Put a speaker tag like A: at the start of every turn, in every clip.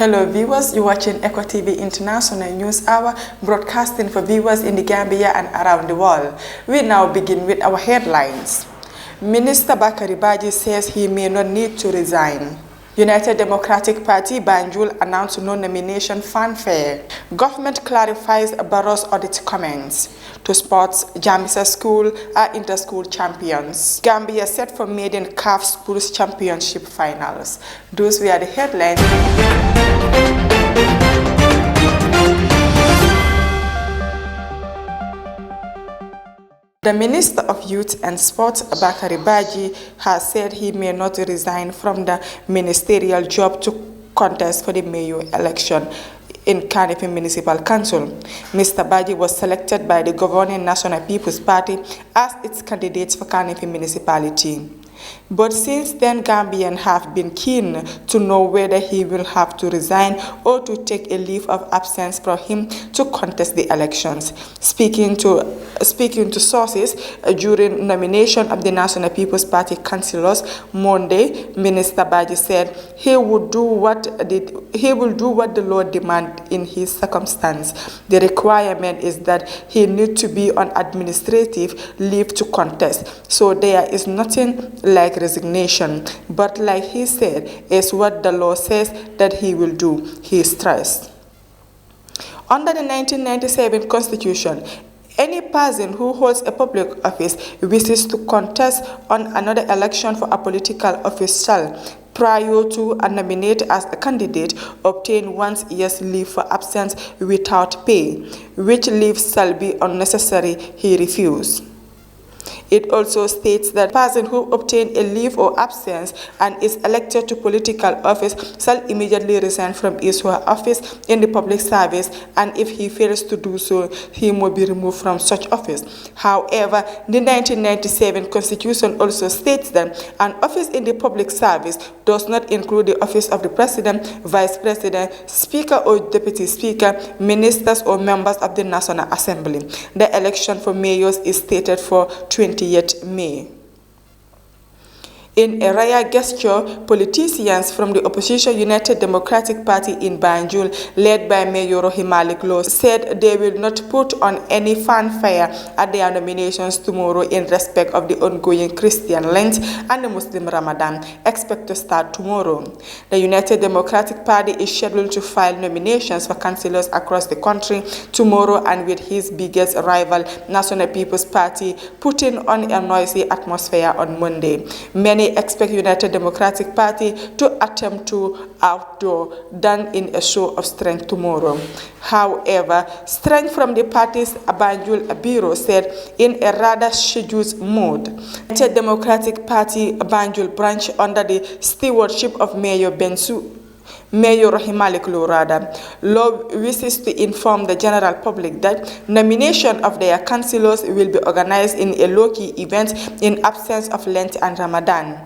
A: Hello viewers, you're watching Eco TV International News Hour, broadcasting for viewers in the Gambia and around the world. We now begin with our headlines. Minister Bakari Baji says he may not need to resign. United Democratic Party Banjul announced no nomination fanfare. Government clarifies Barrow's audit comments. To sports, Jamisa School are inter-school champions. Gambia set for maiden CAF Schools Championship finals. Those were the headlines. The Minister of Youth and Sports, Bakari Baji, has said he may not resign from the ministerial job to contest for the mayor election in Carnegie Municipal Council. Mr. Baji was selected by the governing National People's Party as its candidate for Carnegie Municipality. But since then, Gambians have been keen to know whether he will have to resign or to take a leave of absence for him to contest the elections. Speaking to sources during nomination of the National People's Party councillors Monday, Minister Baji said he will do what the law demands in his circumstance. The requirement is that he needs to be on administrative leave to contest, so there is nothing like resignation, but like he said, is what the law says that he will do, he stressed. Under the 1997 Constitution, any person who holds a public office wishes to contest on another election for a political office shall, prior to and nominate as a candidate, obtain 1 year's leave for absence without pay, which leave shall be unnecessary, he refused. It also states that a person who obtains a leave or absence and is elected to political office shall immediately resign from his or her office in the public service, and if he fails to do so, he will be removed from such office. However, the 1997 Constitution also states that an office in the public service does not include the office of the President, Vice President, Speaker or Deputy Speaker, ministers or members of the National Assembly. The election for mayors is stated for 20th May. In a rare gesture, politicians from the opposition United Democratic Party in Banjul, led by Mayor Rohimalik Law, said they will not put on any fanfare at their nominations tomorrow in respect of the ongoing Christian Lent and the Muslim Ramadan, expected to start tomorrow. The United Democratic Party is scheduled to file nominations for councillors across the country tomorrow, and with his biggest rival, National People's Party, putting on a noisy atmosphere on Monday. Many expect United Democratic Party to attempt to outdo than in a show of strength tomorrow. However, strength from the party's Banjul Bureau said in a rather scheduled mood. United Democratic Party Banjul branch, under the stewardship of Mayor Rohimalik Law wishes to inform the general public that nomination of their councillors will be organized in a low-key event in absence of Lent and Ramadan.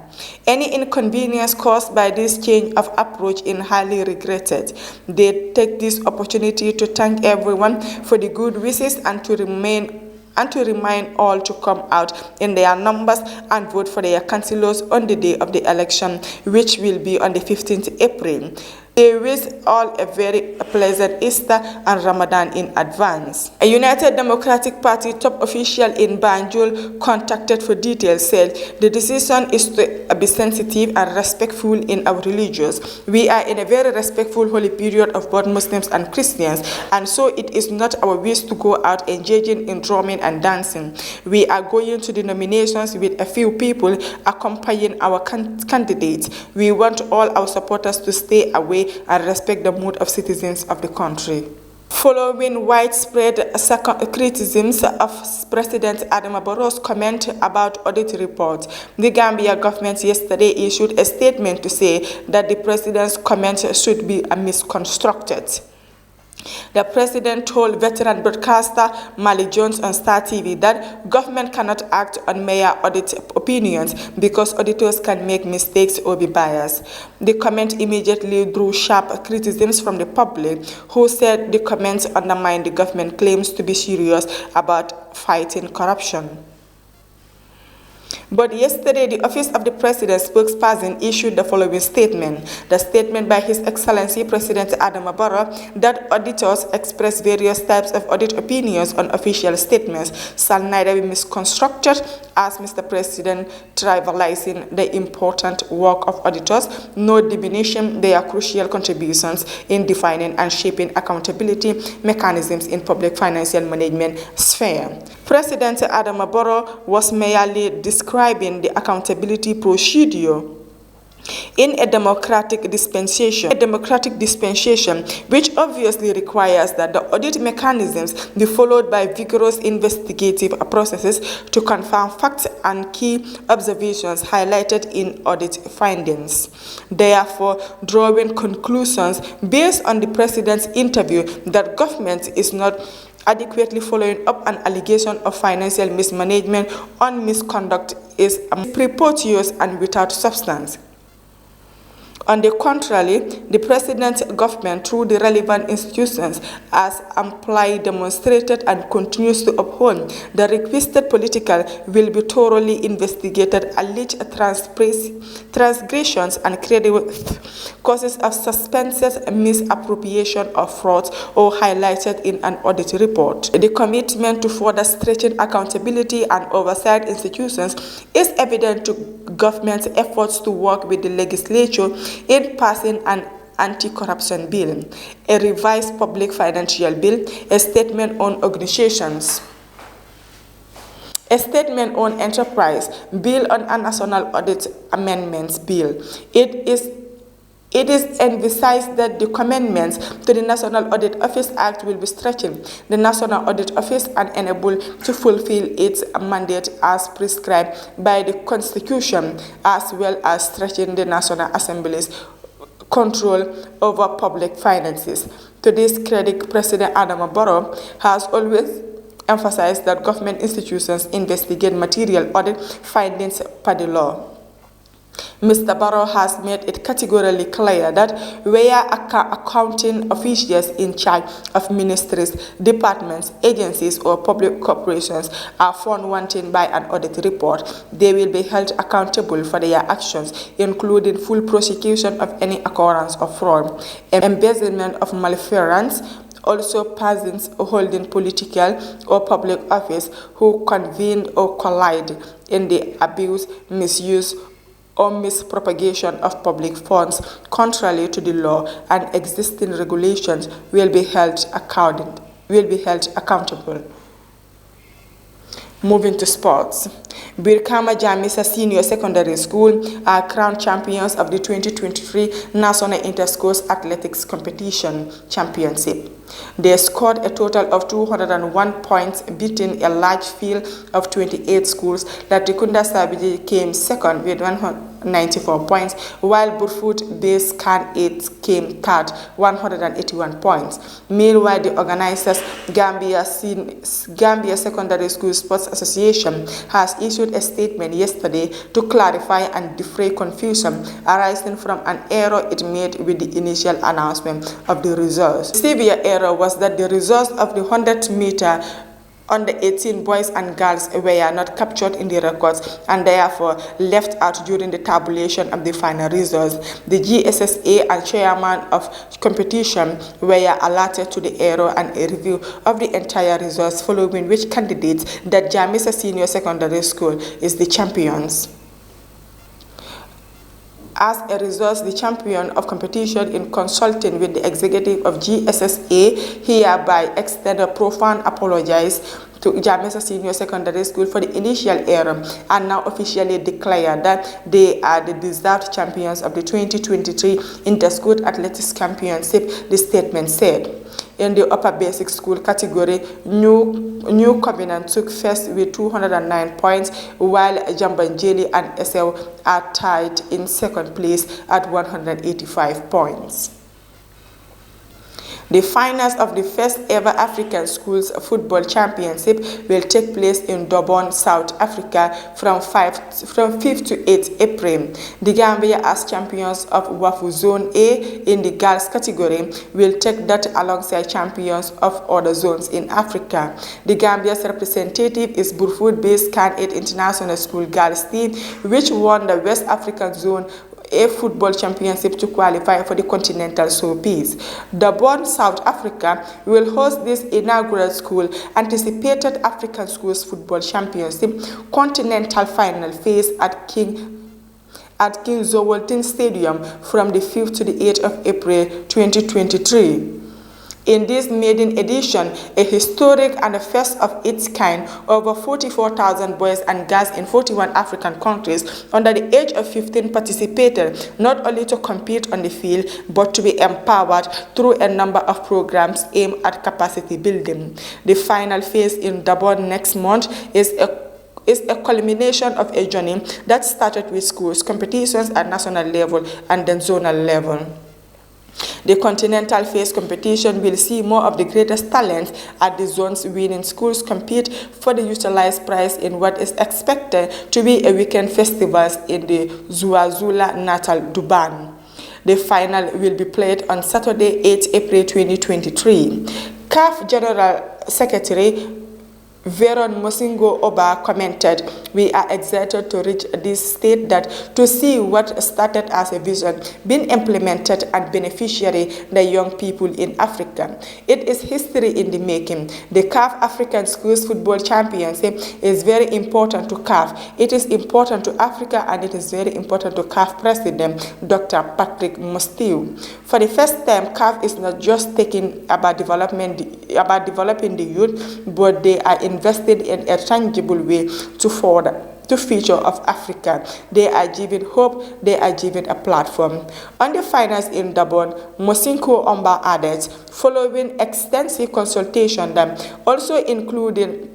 A: Any inconvenience caused by this change of approach is highly regretted. They take this opportunity to thank everyone for the good wishes and to remind all to come out in their numbers and vote for their councillors on the day of the election, which will be on the 15th April. They wish all a very pleasant Easter and Ramadan in advance. A United Democratic Party top official in Banjul, contacted for details, said the decision is to be sensitive and respectful in our religions. We are in a very respectful holy period of both Muslims and Christians, and so it is not our wish to go out engaging in drumming and dancing. We are going to the nominations with a few people accompanying our candidates. We want all our supporters to stay away and respect the mood of citizens of the country. Following widespread criticisms of President Adama Barrow's comment about audit reports, the Gambia government yesterday issued a statement to say that the president's comments should be misconstrued. The president told veteran broadcaster Mali Jones on Star TV that government cannot act on mayor audit opinions because auditors can make mistakes or be biased. The comment immediately drew sharp criticisms from the public, who said the comments undermine the government claims to be serious about fighting corruption. But yesterday, the Office of the President spokesperson issued the following statement. The statement by His Excellency President Adama Barrow that auditors express various types of audit opinions on official statements shall neither be misconstrued as Mr. President trivializing the important work of auditors, nor diminishing their crucial contributions in defining and shaping accountability mechanisms in public financial management sphere. President Adama Barrow was merely describing the accountability procedure in a democratic dispensation, which obviously requires that the audit mechanisms be followed by vigorous investigative processes to confirm facts and key observations highlighted in audit findings. Therefore, drawing conclusions based on the President's interview that government is not adequately following up an allegation of financial mismanagement or misconduct is preposterous and without substance. On the contrary, the President's government, through the relevant institutions, has amply demonstrated and continues to uphold the requested political will be thoroughly investigated alleged transgressions and credible causes of suspicious misappropriation or fraud or highlighted in an audit report. The commitment to further stretching accountability and oversight institutions is evident to government's efforts to work with the legislature in passing an anti-corruption bill, a revised public financial bill, a statement on organizations, a statement on enterprise, bill on a national audit amendments bill. It is emphasized that the amendments to the National Audit Office Act will be stretching the National Audit Office and enable to fulfill its mandate as prescribed by the Constitution, as well as stretching the National Assembly's control over public finances. To this credit, President Adama Barrow has always emphasized that government institutions investigate material audit findings per the law. Mr. Barrow has made it categorically clear that where accounting officials in charge of ministries, departments, agencies, or public corporations are found wanting by an audit report, they will be held accountable for their actions, including full prosecution of any occurrence of fraud, embezzlement of malfeasance, also persons holding political or public office who convened or collide in the abuse, misuse, or mispropagation of public funds contrary to the law and existing regulations will be held accountable. Moving to sports. Birkama Jamisa Senior Secondary School are crowned champions of the 2023 National Inter-Schools Athletics Competition Championship. They scored a total of 201 points, beating a large field of 28 schools. Latikunda Sabiji came second with 194 points, while Burfoot Base Can 8 came third, 181 points. Meanwhile, the organizers, Gambia Secondary School Sports Association, has issued a statement yesterday to clarify and defray confusion arising from an error it made with the initial announcement of the results. The severe error was that the results of the 100-meter under 18 boys and girls were not captured in the records and therefore left out during the tabulation of the final results. The GSSA and chairman of competition were alerted to the error and a review of the entire results, following which candidates that Jamisa Senior Secondary School is the champions. As a result, the champion of competition, in consulting with the executive of GSSA, hereby extend a profound apologies to Jamisa Senior Secondary School for the initial error and now officially declare that they are the deserved champions of the 2023 Inter-School Athletics Championship, the statement said. In the upper basic school category, New Covenant took first with 209 points, while Jambanjeli and SL are tied in second place at 185 points. The finals of the first ever African Schools Football Championship will take place in Durban, South Africa from 5th to 8th April. The Gambia, as champions of WAFU Zone A in the girls category, will take that alongside champions of other zones in Africa. The Gambia's representative is Burfoot-based Can 8 International School girls team, which won the West African Zone A football championship to qualify for the continental showpiece. Durban, South Africa will host this inaugural school anticipated African Schools Football Championship continental final phase at King Zolwyn Stadium from the 5th to the 8th of April 2023. In this maiden edition, a historic and a first of its kind, over 44,000 boys and girls in 41 African countries under the age of 15 participated, not only to compete on the field, but to be empowered through a number of programs aimed at capacity building. The final phase in Durban next month is a culmination of a journey that started with schools, competitions at national level and then zonal level. The continental phase competition will see more of the greatest talents at the zones winning schools compete for the utilized prize in what is expected to be a weekend festival in the KwaZulu-Natal Durban. The final will be played on Saturday, 8 April 2023. CAF General Secretary Veron Mosingo Oba commented, "We are excited to reach this state that to see what started as a vision being implemented and beneficiary the young people in Africa. It is history in the making. The CAF African Schools Football Championship is very important to CAF. It is important to Africa and it is very important to CAF President Dr. Patrick Mostui. For the first time, CAF is not just thinking about developing the youth, but they are invested in a tangible way to further the future of Africa. They are giving hope, they are giving a platform." On the finals in Durban, Mosinko Omba added, following extensive consultation that also including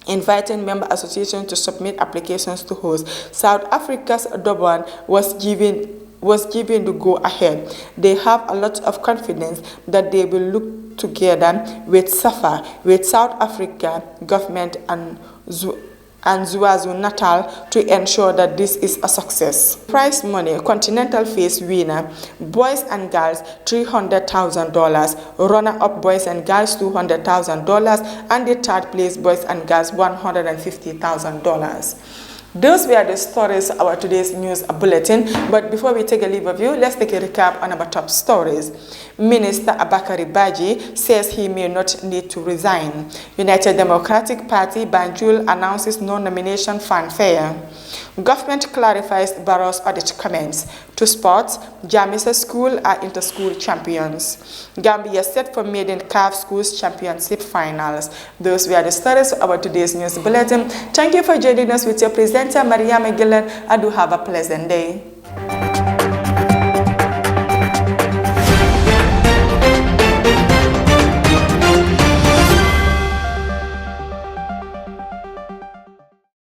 A: inviting member associations to submit applications to host, South Africa's Durban was given the go-ahead. They have a lot of confidence that they will look together with SAFA, with South Africa government and KwaZulu-Natal to ensure that this is a success. Prize money: continental phase winner, boys and girls $300,000, runner-up boys and girls $200,000, and the third place boys and girls $150,000. Those were the stories of our today's news bulletin. But before we take a leave of you, let's take a recap on our top stories. Minister Abakari Baji says he may not need to resign. United Democratic Party Banjul announces no nomination fanfare. Government clarifies Barrow's audit comments. To sports, Jamisa School are inter-school champions. Gambia set for maiden CAF Schools Championship finals. Those were the stories of our today's news bulletin. Thank you for joining us with your presenter, Maria Gillen. I do have a pleasant day.